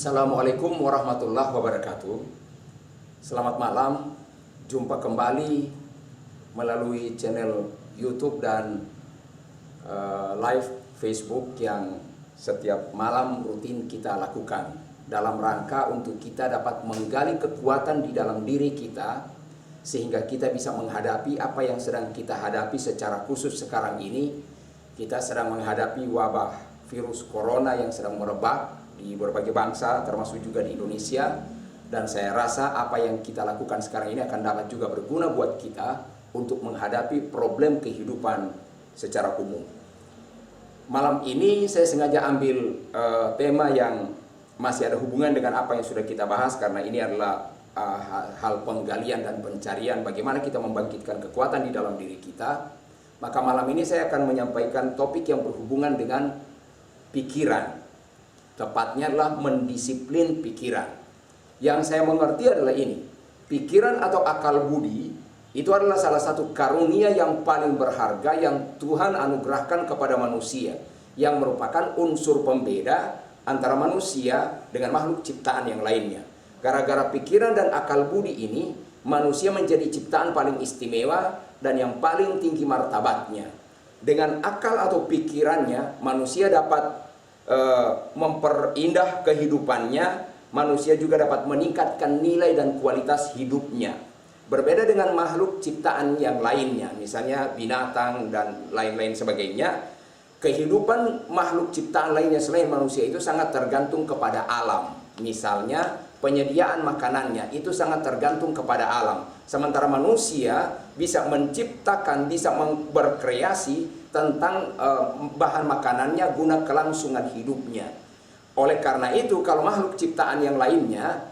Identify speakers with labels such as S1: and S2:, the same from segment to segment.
S1: Assalamualaikum warahmatullahi wabarakatuh. Selamat malam, jumpa kembali melalui channel YouTube dan live Facebook yang setiap malam rutin kita lakukan dalam rangka untuk kita dapat menggali kekuatan di dalam diri kita sehingga kita bisa menghadapi apa yang sedang kita hadapi. Secara khusus sekarang ini kita sedang menghadapi wabah virus corona yang sedang merebak di berbagai bangsa, termasuk juga di Indonesia. Dan saya rasa apa yang kita lakukan sekarang ini akan dapat juga berguna buat kita untuk menghadapi problem kehidupan secara umum. Malam ini saya sengaja ambil tema yang masih ada hubungan dengan apa yang sudah kita bahas, karena ini adalah hal penggalian dan pencarian bagaimana kita membangkitkan kekuatan di dalam diri kita. Maka malam ini saya akan menyampaikan topik yang berhubungan dengan pikiran. Tepatnya adalah mendisiplin pikiran. Yang saya mengerti adalah ini, pikiran atau akal budi itu adalah salah satu karunia yang paling berharga yang Tuhan anugerahkan kepada manusia, yang merupakan unsur pembeda antara manusia dengan makhluk ciptaan yang lainnya. Gara-gara pikiran dan akal budi ini, manusia menjadi ciptaan paling istimewa dan yang paling tinggi martabatnya. Dengan akal atau pikirannya, manusia dapat memperindah kehidupannya, manusia juga dapat meningkatkan nilai dan kualitas hidupnya. Berbeda dengan makhluk ciptaan yang lainnya, misalnya binatang dan lain-lain sebagainya, kehidupan makhluk ciptaan lainnya selain manusia itu sangat tergantung kepada alam. Misalnya penyediaan makanannya itu sangat tergantung kepada alam. Sementara manusia bisa menciptakan, bisa berkreasi tentang bahan makanannya guna kelangsungan hidupnya. Oleh karena itu, kalau makhluk ciptaan yang lainnya,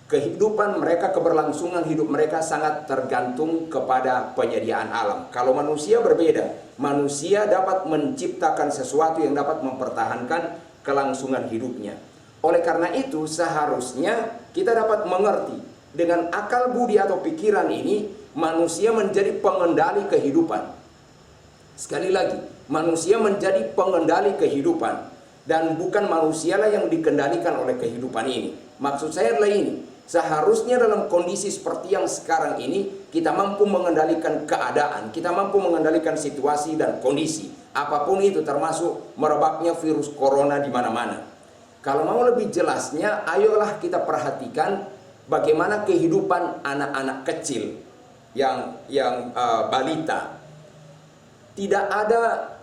S1: kehidupan mereka, keberlangsungan hidup mereka sangat tergantung kepada penyediaan alam. Kalau manusia berbeda, manusia dapat menciptakan sesuatu yang dapat mempertahankan kelangsungan hidupnya. Oleh karena itu, seharusnya kita dapat mengerti dengan akal budi atau pikiran ini, manusia menjadi pengendali kehidupan. Sekali lagi, manusia menjadi pengendali kehidupan dan bukan manusialah yang dikendalikan oleh kehidupan ini. Maksud saya adalah ini, seharusnya dalam kondisi seperti yang sekarang ini kita mampu mengendalikan keadaan, kita mampu mengendalikan situasi dan kondisi apapun itu, termasuk merebaknya virus corona di mana-mana. Kalau mau lebih jelasnya, ayolah kita perhatikan bagaimana kehidupan anak-anak kecil yang balita. Tidak ada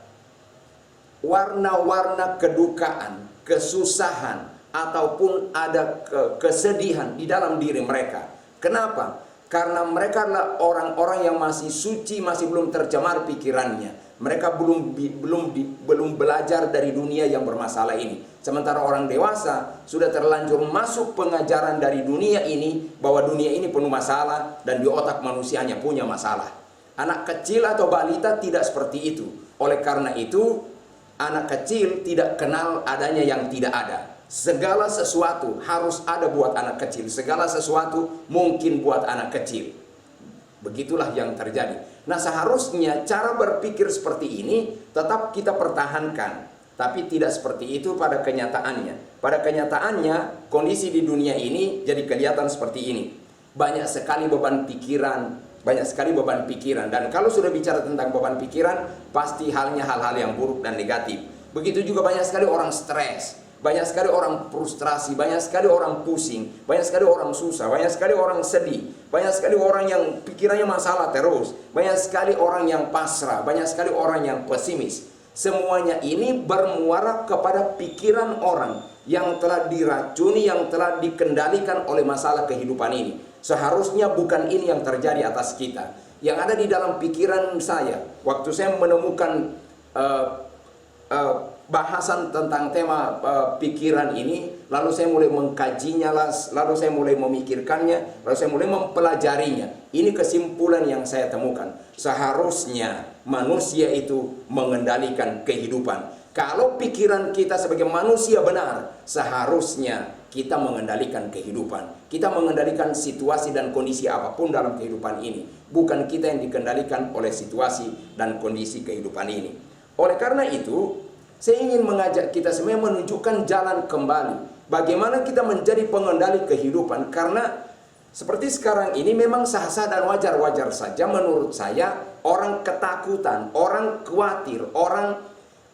S1: warna-warna kedukaan, kesusahan, ataupun ada kesedihan di dalam diri mereka. Kenapa? Karena mereka adalah orang-orang yang masih suci, masih belum tercemar pikirannya. Mereka belum belajar dari dunia yang bermasalah ini. Sementara orang dewasa sudah terlanjur masuk pengajaran dari dunia ini, bahwa dunia ini penuh masalah dan di otak manusianya punya masalah. Anak kecil atau balita tidak seperti itu. Oleh karena itu, anak kecil tidak kenal adanya yang tidak ada. Segala sesuatu harus ada buat anak kecil. Segala sesuatu mungkin buat anak kecil. Begitulah yang terjadi. Nah, seharusnya cara berpikir seperti ini tetap kita pertahankan. Tapi tidak seperti itu pada kenyataannya. Pada kenyataannya, kondisi di dunia ini jadi kelihatan seperti ini. Banyak sekali beban pikiran. Dan kalau sudah bicara tentang beban pikiran, pasti halnya hal-hal yang buruk dan negatif. Begitu juga banyak sekali orang stres, banyak sekali orang frustrasi, banyak sekali orang pusing, banyak sekali orang susah, banyak sekali orang sedih, banyak sekali orang yang pikirannya masalah terus, banyak sekali orang yang pasrah, banyak sekali orang yang pesimis. Semuanya ini bermuara kepada pikiran orang yang telah diracuni, yang telah dikendalikan oleh masalah kehidupan ini. Seharusnya bukan ini yang terjadi atas kita. Yang ada di dalam pikiran saya, waktu saya menemukan bahasan tentang tema pikiran ini, lalu saya mulai mengkajinya, lalu saya mulai memikirkannya, lalu saya mulai mempelajarinya. Ini kesimpulan yang saya temukan. Seharusnya manusia itu mengendalikan kehidupan. Kalau pikiran kita sebagai manusia benar, seharusnya kita mengendalikan kehidupan. Kita mengendalikan situasi dan kondisi apapun dalam kehidupan ini. Bukan kita yang dikendalikan oleh situasi dan kondisi kehidupan ini. Oleh karena itu, saya ingin mengajak kita semua menunjukkan jalan kembali. Bagaimana kita menjadi pengendali kehidupan, karena seperti sekarang ini memang sah-sah dan wajar-wajar saja menurut saya orang ketakutan, orang khawatir, orang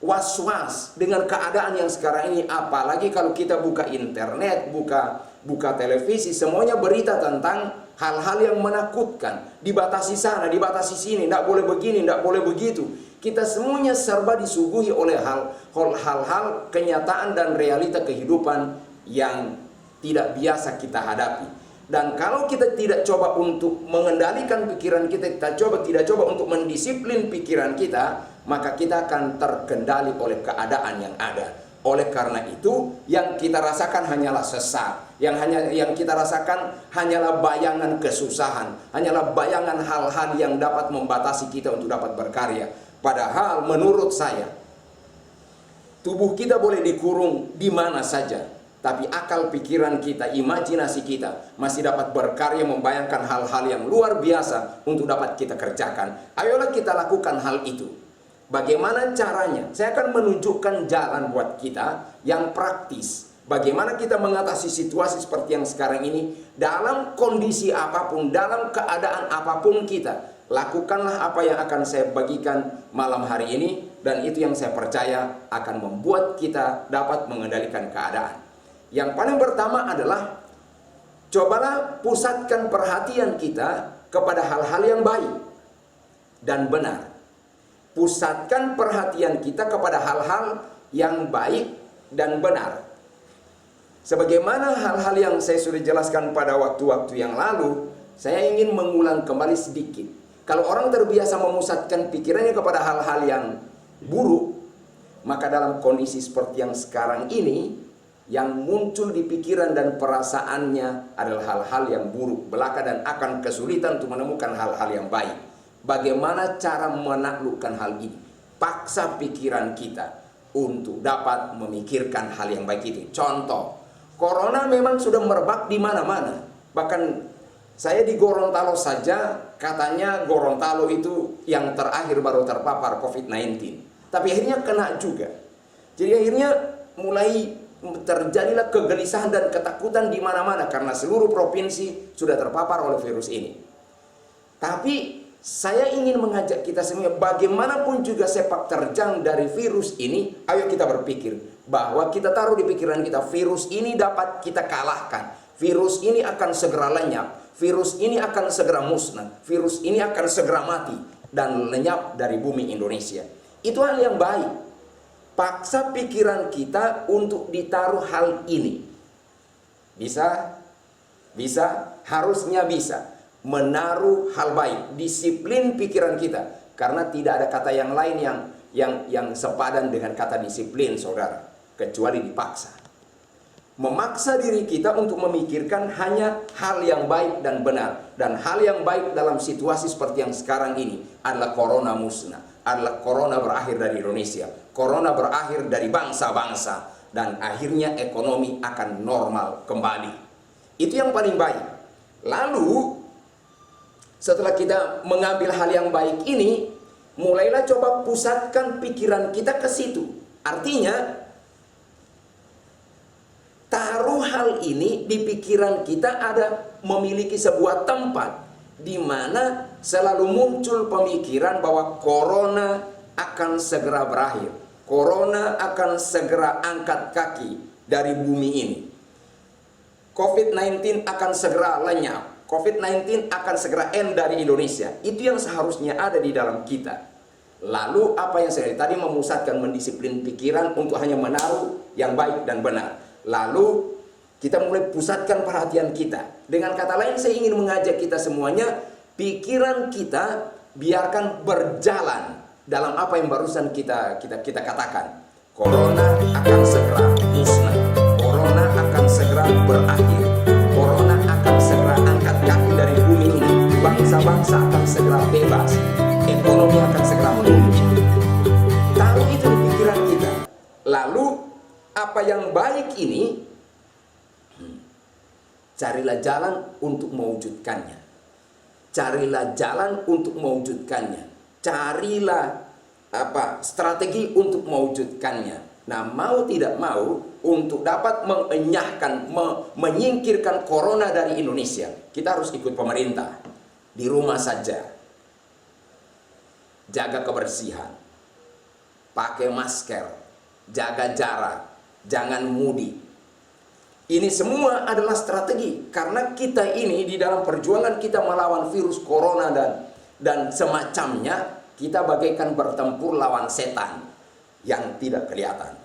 S1: was-was dengan keadaan yang sekarang ini. Apalagi kalau kita buka internet, buka televisi, semuanya berita tentang hal-hal yang menakutkan. Dibatasi sana, dibatasi sini, tidak boleh begini, tidak boleh begitu. Kita semuanya serba disuguhi oleh hal-hal kenyataan dan realita kehidupan yang tidak biasa kita hadapi. Dan kalau kita tidak coba untuk mengendalikan pikiran kita, tidak coba untuk mendisiplin pikiran kita, maka kita akan terkendali oleh keadaan yang ada. Oleh karena itu, yang kita rasakan hanyalah sesak, yang kita rasakan hanyalah bayangan kesusahan, hanyalah bayangan hal-hal yang dapat membatasi kita untuk dapat berkarya. Padahal menurut saya, tubuh kita boleh dikurung di mana saja, tapi akal pikiran kita, imajinasi kita masih dapat berkarya membayangkan hal-hal yang luar biasa untuk dapat kita kerjakan. Ayolah kita lakukan hal itu. Bagaimana caranya? Saya akan menunjukkan jalan buat kita yang praktis. Bagaimana kita mengatasi situasi seperti yang sekarang ini, dalam kondisi apapun, dalam keadaan apapun kita. Lakukanlah apa yang akan saya bagikan malam hari ini, dan itu yang saya percaya akan membuat kita dapat mengendalikan keadaan. Yang paling pertama adalah, cobalah pusatkan perhatian kita kepada hal-hal yang baik dan benar. Pusatkan perhatian kita kepada hal-hal yang baik dan benar. Sebagaimana hal-hal yang saya sudah jelaskan pada waktu-waktu yang lalu, saya ingin mengulang kembali sedikit. Kalau orang terbiasa memusatkan pikirannya kepada hal-hal yang buruk, maka dalam kondisi seperti yang sekarang ini, yang muncul di pikiran dan perasaannya adalah hal-hal yang buruk belaka dan akan kesulitan untuk menemukan hal-hal yang baik. Bagaimana cara menaklukkan hal ini? Paksa pikiran kita untuk dapat memikirkan hal yang baik itu. Contoh, corona memang sudah merebak di mana-mana. Bahkan saya di Gorontalo saja, katanya Gorontalo itu yang terakhir baru terpapar COVID-19. Tapi akhirnya kena juga. Jadi akhirnya mulai terjadilah kegelisahan dan ketakutan di mana-mana karena seluruh provinsi sudah terpapar oleh virus ini. Tapi saya ingin mengajak kita semua, bagaimanapun juga sepak terjang dari virus ini, ayo kita berpikir bahwa kita taruh di pikiran kita, virus ini dapat kita kalahkan. Virus ini akan segera lenyap, virus ini akan segera musnah, virus ini akan segera mati dan lenyap dari bumi Indonesia. Itu hal yang baik. Paksa pikiran kita untuk ditaruh hal ini. Bisa? Bisa? Harusnya bisa. Menaruh hal baik. Disiplin pikiran kita. Karena tidak ada kata yang lain yang sepadan dengan kata disiplin, saudara. Kecuali dipaksa. Memaksa diri kita untuk memikirkan hanya hal yang baik dan benar. Dan hal yang baik dalam situasi seperti yang sekarang ini adalah corona musnah. Adalah corona berakhir dari Indonesia. Corona berakhir dari bangsa-bangsa. Dan akhirnya ekonomi akan normal kembali. Itu yang paling baik. Lalu, setelah kita mengambil hal yang baik ini, mulailah coba pusatkan pikiran kita ke situ. Artinya, taruh hal ini di pikiran kita ada memiliki sebuah tempat di mana selalu muncul pemikiran bahwa corona akan segera berakhir. Corona akan segera angkat kaki dari bumi ini. COVID-19 akan segera lenyap. COVID-19 akan segera end dari Indonesia. Itu yang seharusnya ada di dalam kita. Lalu apa yang saya tadi memusatkan, mendisiplin pikiran untuk hanya menaruh yang baik dan benar. Lalu kita mulai pusatkan perhatian kita. Dengan kata lain, saya ingin mengajak kita semuanya, pikiran kita biarkan berjalan dalam apa yang barusan kita katakan. Corona akan segera musnah. Corona akan segera berakhir. Corona akan segera angkat kaki dari bumi ini. Bangsa-bangsa akan segera bebas. Ekonomi akan segera tumbuh. Taruh itu di pikiran kita. Lalu apa yang baik ini, carilah jalan untuk mewujudkannya. Carilah jalan untuk mewujudkannya. Carilah strategi untuk mewujudkannya. Nah, mau tidak mau, untuk dapat mengenyahkan, menyingkirkan corona dari Indonesia, kita harus ikut pemerintah. Di rumah saja, jaga kebersihan, pakai masker, jaga jarak, jangan mudik. Ini semua adalah strategi, karena kita ini di dalam perjuangan kita melawan virus corona dan semacamnya, kita bagaikan bertempur lawan setan yang tidak kelihatan.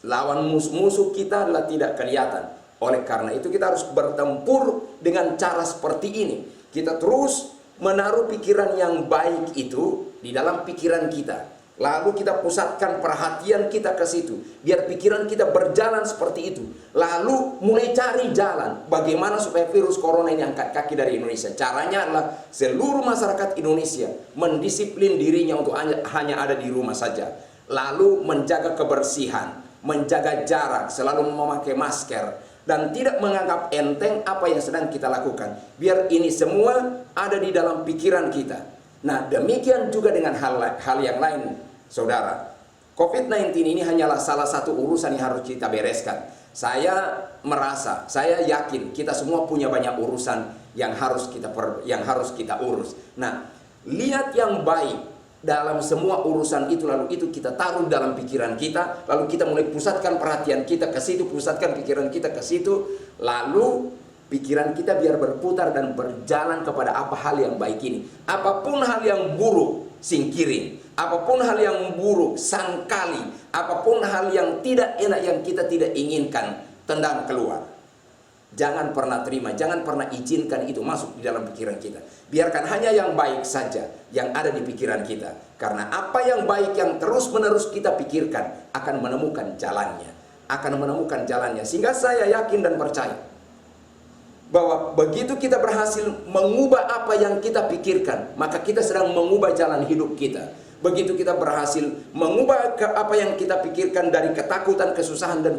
S1: Lawan musuh kita adalah tidak kelihatan. Oleh karena itu kita harus bertempur dengan cara seperti ini. Kita terus menaruh pikiran yang baik itu di dalam pikiran kita. Lalu kita pusatkan perhatian kita ke situ, biar pikiran kita berjalan seperti itu. Lalu mulai cari jalan bagaimana supaya virus corona ini angkat kaki dari Indonesia. Caranya adalah seluruh masyarakat Indonesia mendisiplin dirinya untuk hanya ada di rumah saja. Lalu menjaga kebersihan, menjaga jarak, selalu memakai masker, dan tidak menganggap enteng apa yang sedang kita lakukan. Biar ini semua ada di dalam pikiran kita. Nah, demikian juga dengan hal yang lain, saudara. COVID-19 ini hanyalah salah satu urusan yang harus kita bereskan. Saya merasa, saya yakin kita semua punya banyak urusan yang harus kita urus. Nah, lihat yang baik dalam semua urusan itu, lalu itu kita taruh dalam pikiran kita, lalu kita mulai pusatkan perhatian kita ke situ, pusatkan pikiran kita ke situ, lalu pikiran kita biar berputar dan berjalan kepada apa hal yang baik ini. Apapun hal yang buruk, singkirin. Apapun hal yang buruk, sangkali. Apapun hal yang tidak enak yang kita tidak inginkan, tendang keluar. Jangan pernah terima, jangan pernah izinkan itu masuk di dalam pikiran kita. Biarkan hanya yang baik saja yang ada di pikiran kita. Karena apa yang baik yang terus-menerus kita pikirkan akan menemukan jalannya. Sehingga saya yakin dan percaya bahwa begitu kita berhasil mengubah apa yang kita pikirkan, maka kita sedang mengubah jalan hidup kita. Begitu kita berhasil mengubah apa yang kita pikirkan dari ketakutan, kesusahan, dan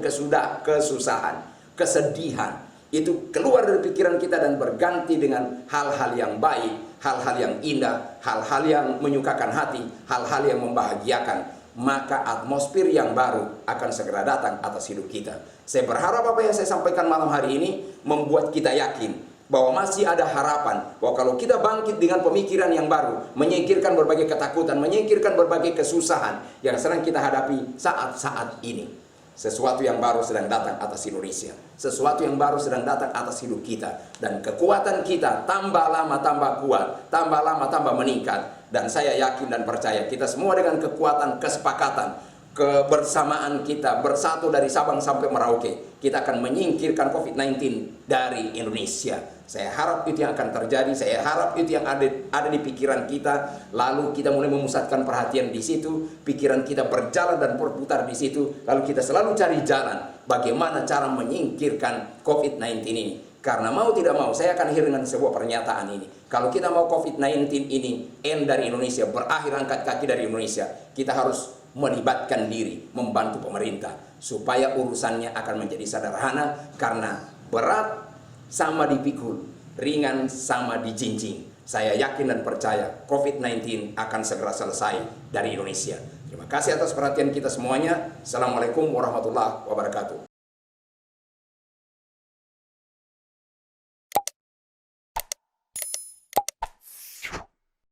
S1: kesedihan, itu keluar dari pikiran kita dan berganti dengan hal-hal yang baik, hal-hal yang indah, hal-hal yang menyukakan hati, hal-hal yang membahagiakan. Maka atmosfer yang baru akan segera datang atas hidup kita. Saya berharap apa yang saya sampaikan malam hari ini membuat kita yakin bahwa masih ada harapan, bahwa kalau kita bangkit dengan pemikiran yang baru, menyingkirkan berbagai ketakutan, menyingkirkan berbagai kesusahan yang sedang kita hadapi saat-saat ini. Sesuatu yang baru sedang datang atas Indonesia. Sesuatu yang baru sedang datang atas hidup kita. Dan kekuatan kita tambah lama tambah kuat, tambah lama tambah meningkat. Dan saya yakin dan percaya kita semua dengan kekuatan, kesepakatan, kebersamaan kita bersatu dari Sabang sampai Merauke, kita akan menyingkirkan COVID-19 dari Indonesia. Saya harap itu yang akan terjadi. Saya harap itu yang ada di pikiran kita. Lalu kita mulai memusatkan perhatian di situ. Pikiran kita berjalan dan berputar di situ. Lalu kita selalu cari jalan bagaimana cara menyingkirkan COVID-19 ini. Karena mau tidak mau, saya akan akhir dengan sebuah pernyataan ini. Kalau kita mau COVID-19 ini end dari Indonesia, berakhir angkat kaki dari Indonesia, kita harus melibatkan diri, membantu pemerintah supaya urusannya akan menjadi sederhana, karena berat sama dipikul, ringan sama dijinjing. Saya yakin dan percaya COVID-19 akan segera selesai dari Indonesia. Terima kasih atas perhatian kita semuanya. Assalamualaikum warahmatullahi wabarakatuh.